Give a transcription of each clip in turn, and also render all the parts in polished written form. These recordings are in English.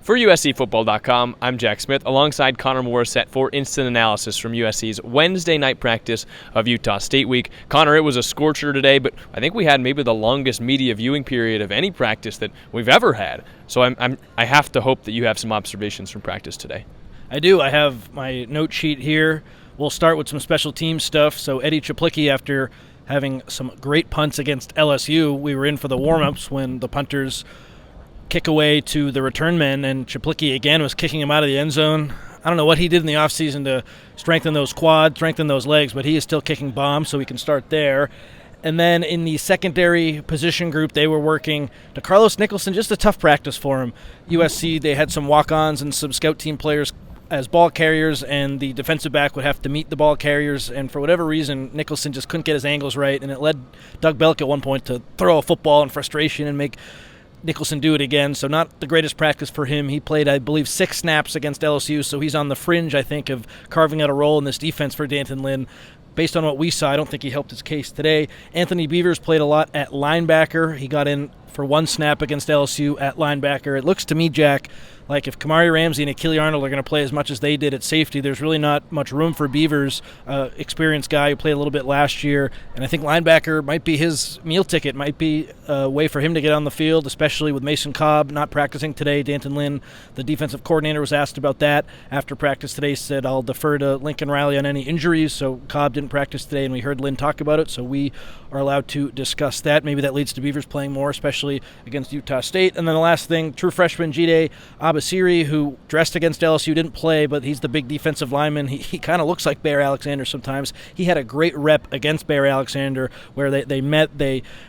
For USCFootball.com, I'm Jack Smith, alongside Connor Morrissette for instant analysis from USC's Wednesday night practice of Utah State Week. Connor, it was a scorcher today, but I think we had maybe the longest media viewing period of any practice that we've ever had. So I have to hope that you have some observations from practice today. I do. I have my note sheet here. We'll start with some special team stuff. So Eddie Czaplicki, after having some great punts against LSU, we were in for the warm-ups when the punters kick away to the return men, and Czaplicki again was kicking him out of the end zone. I don't know what he did in the offseason to strengthen those quads, strengthen those legs, but he is still kicking bombs, so we can start there. And then in the secondary position group, they were working to Carlos Nicholson, just a tough practice for him. USC, they had some walk-ons and some scout team players as ball carriers, and the defensive back would have to meet the ball carriers, and for whatever reason, Nicholson just couldn't get his angles right, and it led Doug Belk at one point to throw a football in frustration and make Nicholson do it again. So not the greatest practice for him. He played, I believe, 6 snaps against LSU, so he's on the fringe, I think, of carving out a role in this defense for D'Anton Lynn. Based on what we saw, I don't think he helped his case today. Anthony Beavers played a lot at linebacker. He got in for 1 snap against LSU at linebacker. It looks to me, Jack, like if Kamari Ramsey and Akili Arnold are going to play as much as they did at safety, there's really not much room for Beavers, experienced guy who played a little bit last year. And I think linebacker might be his meal ticket, might be a way for him to get on the field, especially with Mason Cobb not practicing today. D'Anton Lynn, the defensive coordinator, was asked about that after practice today, said, I'll defer to Lincoln Riley on any injuries. So Cobb didn't practice today, and we heard Lynn talk about it, so we are allowed to discuss that. Maybe that leads to Beavers playing more, especially against Utah State. And then the last thing, true freshman Jide Abasiri, who dressed against LSU, didn't play, but he's the big defensive lineman. He kind of looks like Bear Alexander sometimes. He had a great rep against Bear Alexander where they met.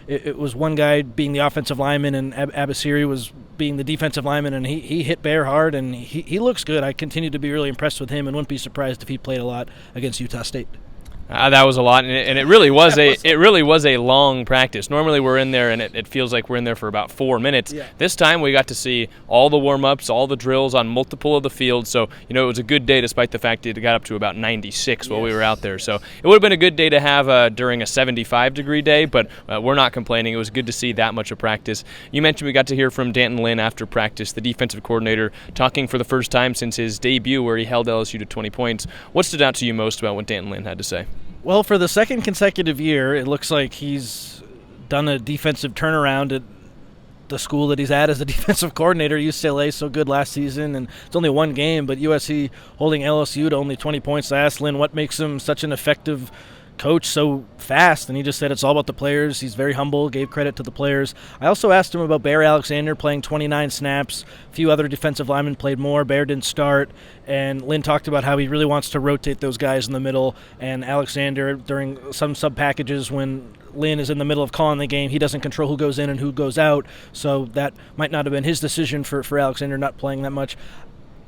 It was one guy being the offensive lineman, and Abasiri was being the defensive lineman, and he hit Bear hard, and he looks good. I continue to be really impressed with him and wouldn't be surprised if he played a lot against Utah State. That was a lot, and it really was a long practice. Normally we're in there, and it feels like we're in there for about 4 minutes. Yeah. This time we got to see all the warm-ups, all the drills on multiple of the fields. So it was a good day, despite the fact that it got up to about 96 while we were out there. So it would have been a good day to have during a 75-degree day, but we're not complaining. It was good to see that much of practice. You mentioned we got to hear from D'Anton Lynn after practice, the defensive coordinator, talking for the first time since his debut, where he held LSU to 20 points. What stood out to you most about what D'Anton Lynn had to say? Well, for the second consecutive year, it looks like he's done a defensive turnaround at the school that he's at as a defensive coordinator. UCLA so good last season, and it's only one game, but USC holding LSU to only 20 points. I asked Lynn what makes him such an effective coach so fast, and he just said it's all about the players. He's very humble, gave credit to the players. I also asked him about Bear Alexander playing 29 snaps. A few other defensive linemen played more. Bear didn't start, and Lynn talked about how he really wants to rotate those guys in the middle, and Alexander, during some sub-packages when Lynn is in the middle of calling the game, he doesn't control who goes in and who goes out, so that might not have been his decision for Alexander not playing that much.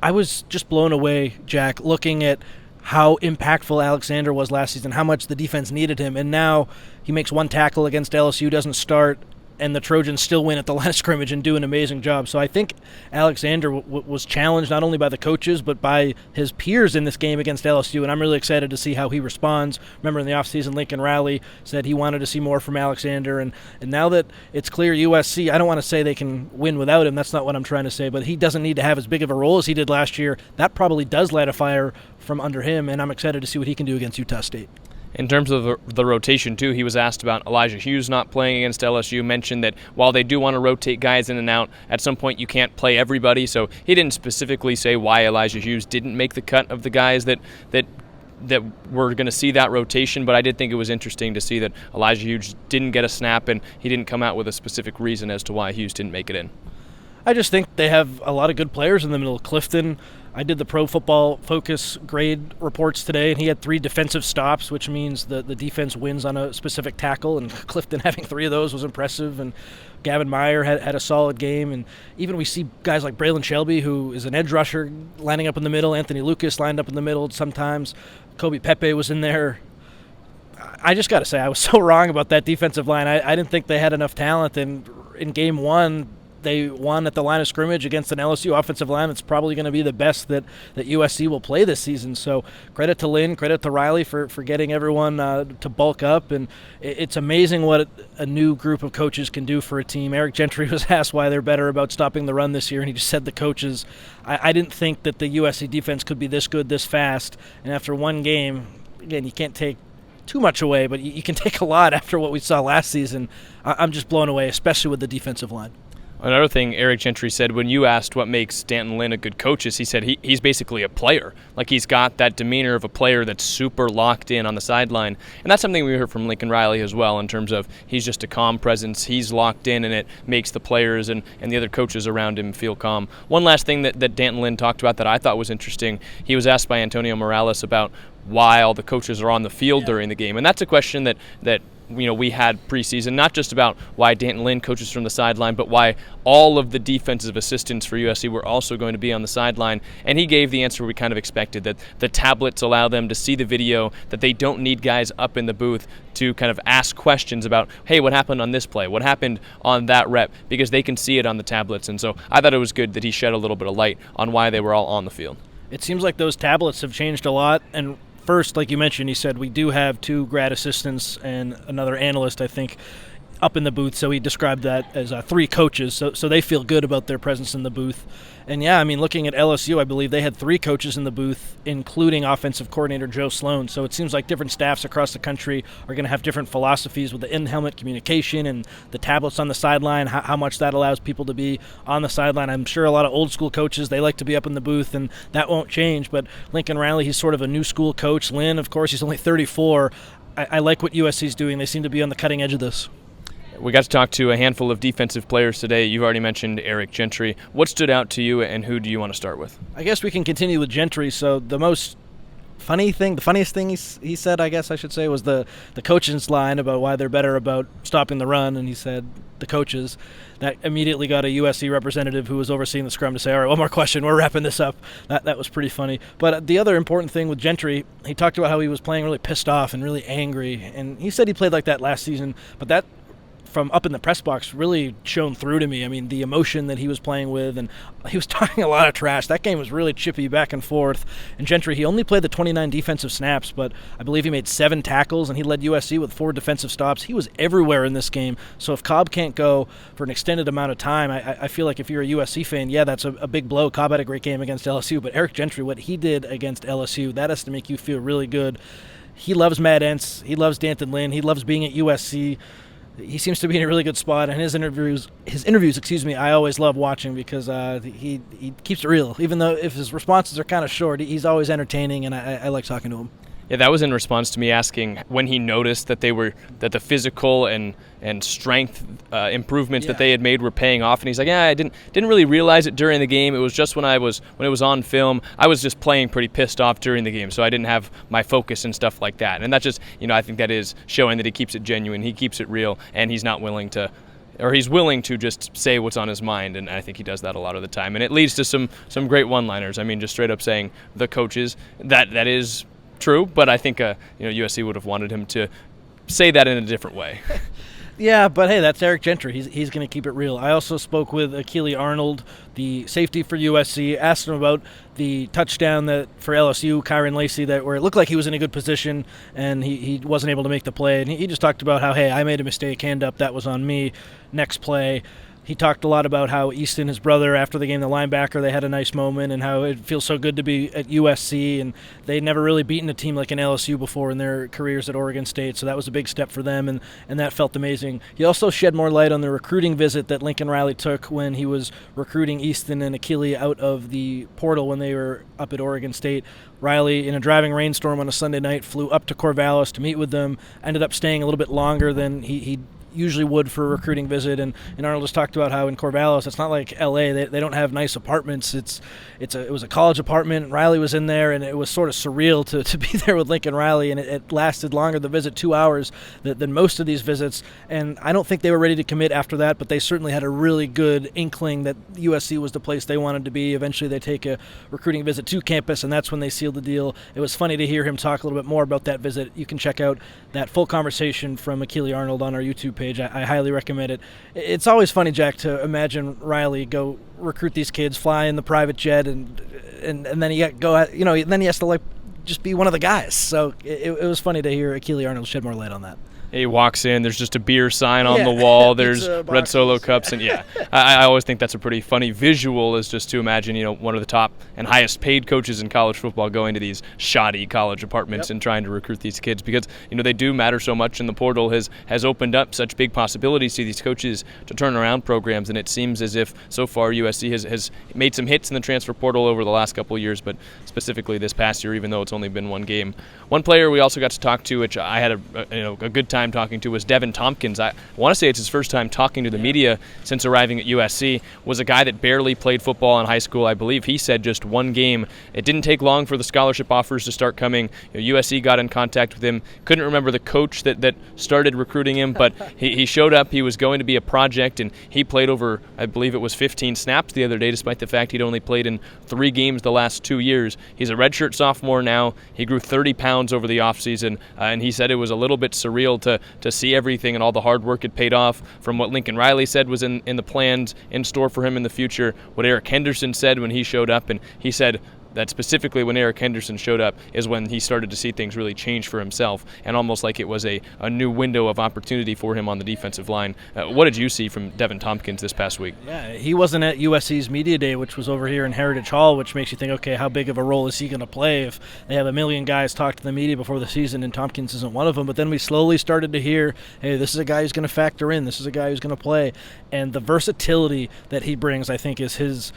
I was just blown away, Jack, looking at how impactful Alexander was last season, how much the defense needed him, and now he makes 1 tackle against LSU, doesn't start, and the Trojans still win at the line of scrimmage and do an amazing job. So I think Alexander was challenged not only by the coaches but by his peers in this game against LSU, and I'm really excited to see how he responds. Remember in the offseason, Lincoln Riley said he wanted to see more from Alexander, and now that it's clear USC, I don't want to say they can win without him, that's not what I'm trying to say, but he doesn't need to have as big of a role as he did last year. That probably does light a fire from under him, and I'm excited to see what he can do against Utah State. In terms of the rotation, too, he was asked about Elijah Hughes not playing against LSU, mentioned that while they do want to rotate guys in and out, at some point you can't play everybody, so he didn't specifically say why Elijah Hughes didn't make the cut of the guys that we're going to see that rotation, but I did think it was interesting to see that Elijah Hughes didn't get a snap, and he didn't come out with a specific reason as to why Hughes didn't make it in. I just think they have a lot of good players in the middle. Clifton, I did the Pro Football Focus grade reports today, and he had 3 defensive stops, which means the defense wins on a specific tackle, and Clifton having 3 of those was impressive, and Gavin Meyer had a solid game, and even we see guys like Braylon Shelby, who is an edge rusher, lining up in the middle. Anthony Lucas lined up in the middle sometimes. Kobe Pepe was in there. I just got to say, I was so wrong about that defensive line. I didn't think they had enough talent, and in game 1, they won at the line of scrimmage against an LSU offensive line that's probably going to be the best that USC will play this season. So credit to Lynn, credit to Riley for getting everyone to bulk up. And it's amazing what a new group of coaches can do for a team. Eric Gentry was asked why they're better about stopping the run this year, and he just said the coaches. I didn't think that the USC defense could be this good this fast. And after one game, again, you can't take too much away, but you can take a lot after what we saw last season. I'm just blown away, especially with the defensive line. Another thing Eric Gentry said when you asked what makes D'Anton Lynn a good coach is he said he's basically a player. Like, he's got that demeanor of a player that's super locked in on the sideline. And that's something we heard from Lincoln Riley as well, in terms of he's just a calm presence. He's locked in, and it makes the players and the other coaches around him feel calm. One last thing that D'Anton Lynn talked about that I thought was interesting, he was asked by Antonio Morales about why all the coaches are on the field during the game. And that's a question that we had preseason, not just about why D'Anton Lynn coaches from the sideline, but why all of the defensive assistants for USC were also going to be on the sideline. And he gave the answer we kind of expected, that the tablets allow them to see the video, that they don't need guys up in the booth to kind of ask questions about, hey, what happened on this play? What happened on that rep? Because they can see it on the tablets. And so I thought it was good that he shed a little bit of light on why they were all on the field. It seems like those tablets have changed a lot. And first, like you mentioned, he said we do have 2 grad assistants and another analyst, I think, up in the booth. So he described that as 3 coaches. So they feel good about their presence in the booth. And yeah, I mean, looking at LSU, I believe they had 3 coaches in the booth, including offensive coordinator Joe Sloan. So it seems like different staffs across the country are going to have different philosophies with the in-helmet communication and the tablets on the sideline, how much that allows people to be on the sideline. I'm sure a lot of old school coaches, they like to be up in the booth, and that won't change. But Lincoln Riley, he's sort of a new school coach. Lynn, of course, he's only 34. I like what USC's doing. They seem to be on the cutting edge of this. We got to talk to a handful of defensive players today. You've already mentioned Eric Gentry. What stood out to you, and who do you want to start with? I guess we can continue with Gentry. So the funniest thing he said, I guess I should say, was the coach's line about why they're better about stopping the run, and he said the coaches. That immediately got a USC representative who was overseeing the scrum to say, all right, one more question, we're wrapping this up. That was pretty funny. But the other important thing with Gentry, he talked about how he was playing really pissed off and really angry, and he said he played like that last season, but that from up in the press box really shone through to me. I mean, the emotion that he was playing with, and he was talking a lot of trash. That game was really chippy back and forth. And Gentry, he only played the 29 defensive snaps, but I believe he made 7 tackles, and he led USC with 4 defensive stops. He was everywhere in this game. So if Cobb can't go for an extended amount of time, I feel like if you're a USC fan, yeah, that's a big blow. Cobb had a great game against LSU, but Eric Gentry, what he did against LSU, that has to make you feel really good. He loves Matt Entz. He loves D'Anton Lynn. He loves being at USC. He seems to be in a really good spot, and his interviews, I always love watching because he keeps it real. Even though if his responses are kind of short, he's always entertaining, and I like talking to him. Yeah, that was in response to me asking when he noticed that the physical and strength improvements that they had made were paying off, and he's like, yeah, I didn't really realize it during the game. It was just when it was on film, I was just playing pretty pissed off during the game, so I didn't have my focus and stuff like that. And that's just, I think that is showing that he keeps it genuine, he keeps it real, and he's not willing to. Or he's willing to just say what's on his mind, and I think he does that a lot of the time. And it leads to some great one-liners. I mean, just straight up saying the coaches, that is true, but I think USC would have wanted him to say that in a different way. Yeah, but hey, that's Eric Gentry. He's going to keep it real. I also spoke with Akili Arnold, the safety for USC, asked him about the touchdown that for LSU, Kyron Lacey, where it looked like he was in a good position and he wasn't able to make the play. And he just talked about how, hey, I made a mistake, hand up, that was on me, next play. He talked a lot about how Easton, his brother, after the game, the linebacker, they had a nice moment, and how it feels so good to be at USC, and they'd never really beaten a team like an LSU before in their careers at Oregon State, so that was a big step for them, and that felt amazing. He also shed more light on the recruiting visit that Lincoln Riley took when he was recruiting Easton and Akili out of the portal when they were up at Oregon State. Riley, in a driving rainstorm on a Sunday night, flew up to Corvallis to meet with them, ended up staying a little bit longer than he usually would for a recruiting visit, and Arnold just talked about how in Corvallis, it's not like LA, they don't have nice apartments. It was a college apartment, and Riley was in there, and it was sort of surreal to be there with Lincoln Riley, and it lasted longer, the visit, 2 hours, than most of these visits, and I don't think they were ready to commit after that, but they certainly had a really good inkling that USC was the place they wanted to be. Eventually they take a recruiting visit to campus, and that's when they sealed the deal. It was funny to hear him talk a little bit more about that visit. You can check out that full conversation from Akili Arnold on our YouTube page. page. I highly recommend it. It's always funny, Jack, to imagine Riley go recruit these kids, fly in the private jet, and then then he has to just be one of the guys. So it was funny to hear Akili Arnold shed more light on that. He walks in, there's just a beer sign on the wall, there's red Solo cups, and I always think that's a pretty funny visual, is just to imagine, one of the top and highest paid coaches in college football going to these shoddy college apartments and trying to recruit these kids, because, they do matter so much, and the portal has opened up such big possibilities to these coaches to turn around programs, and it seems as if so far USC has made some hits in the transfer portal over the last couple of years, but specifically this past year, even though it's only been one game. One player we also got to talk to, which I had a good time talking to, was Devan Thompkins. I want to say it's his first time talking to the media since arriving at USC. Was a guy that barely played football in high school. I believe he said just one game. It didn't take long for the scholarship offers to start coming. USC got in contact with him. Couldn't remember the coach that started recruiting him, but he showed up. He was going to be a project, and he played over, I believe it was 15 snaps the other day, despite the fact he'd only played in 3 games the last 2 years. He's a redshirt sophomore now. He grew 30 pounds over the offseason, and he said it was a little bit surreal to see everything and all the hard work had paid off from what Lincoln Riley said was in the plans in store for him in the future, what Eric Henderson said when he showed up, and he said that specifically when Eric Henderson showed up is when he started to see things really change for himself, and almost like it was a new window of opportunity for him on the defensive line. What did you see from Devan Thompkins this past week? Yeah, he wasn't at USC's Media Day, which was over here in Heritage Hall, which makes you think, okay, how big of a role is he going to play if they have a million guys talk to the media before the season and Thompkins isn't one of them? But then we slowly started to hear, hey, this is a guy who's going to factor in, this is a guy who's going to play, and the versatility that he brings, I think, is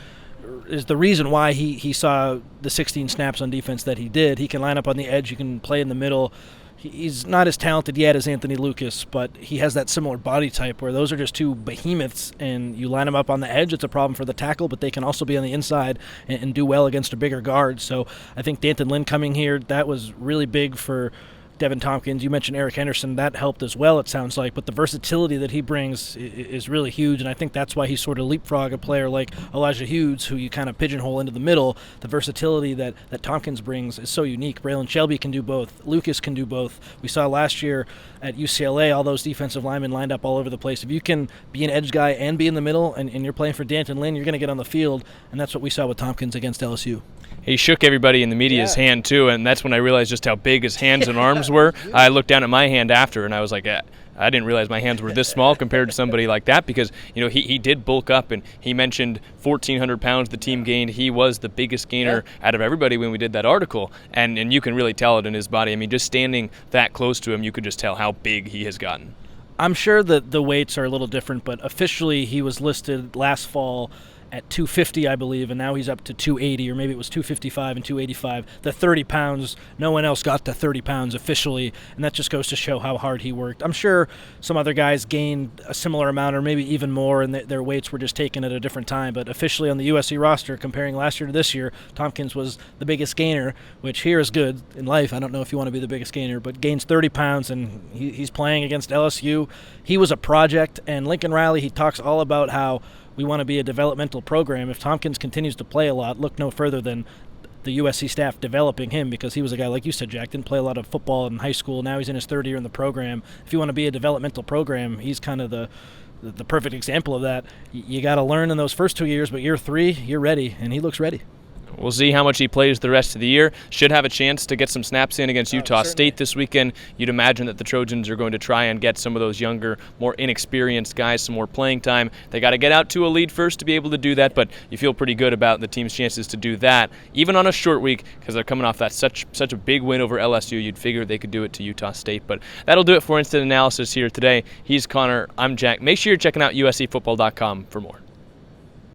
the reason why he saw the 16 snaps on defense that he did. He can line up on the edge. He can play in the middle. He's not as talented yet as Anthony Lucas, but he has that similar body type where those are just two behemoths, and you line them up on the edge, it's a problem for the tackle, but they can also be on the inside and do well against a bigger guard. So I think D'Anton Lynn coming here, that was really big for Devan Thompkins. You mentioned Eric Henderson. That helped as well, it sounds like. But the versatility that he brings is really huge, and I think that's why he sort of leapfrog a player like Elijah Hughes, who you kind of pigeonhole into the middle. The versatility that Thompkins brings is so unique. Braylon Shelby can do both. Lucas can do both. We saw last year at UCLA all those defensive linemen lined up all over the place. If you can be an edge guy and be in the middle, and you're playing for D'Anton Lynn, you're going to get on the field, and that's what we saw with Thompkins against LSU. He shook everybody in the media's hand, too, and that's when I realized just how big his hands and arms were. I looked down at my hand after, and I was like, I didn't realize my hands were this small compared to somebody like that, because he did bulk up, and he mentioned 1,400 pounds the team gained. He was the biggest gainer out of everybody when we did that article, and you can really tell it in his body. I mean, just standing that close to him, you could just tell how big he has gotten. I'm sure that the weights are a little different, but officially he was listed last fall at 250, I believe, and now he's up to 280, or maybe it was 255 and 285. The 30 pounds, no one else got to 30 pounds officially, and that just goes to show how hard he worked. I'm sure some other guys gained a similar amount or maybe even more, and their weights were just taken at a different time, but officially on the USC roster, comparing last year to this year, Thompkins was the biggest gainer, which here is good in life. I don't know if you want to be the biggest gainer, but gains 30 pounds, and he's playing against LSU. He was a project, and Lincoln Riley, he talks all about how we want to be a developmental program. If Thompkins continues to play a lot, look no further than the USC staff developing him, because he was a guy, like you said, Jack, didn't play a lot of football in high school. Now he's in his third year in the program. If you want to be a developmental program, he's kind of the perfect example of that. You got to learn in those first 2 years, but year 3, you're ready, and he looks ready. We'll see how much he plays the rest of the year. Should have a chance to get some snaps in against Utah State this weekend. You'd imagine that the Trojans are going to try and get some of those younger, more inexperienced guys some more playing time. They got to get out to a lead first to be able to do that, but you feel pretty good about the team's chances to do that, even on a short week, because they're coming off that such a big win over LSU. You'd figure they could do it to Utah State. But that'll do it for Instant Analysis here today. He's Connor. I'm Jack. Make sure you're checking out USCfootball.com for more.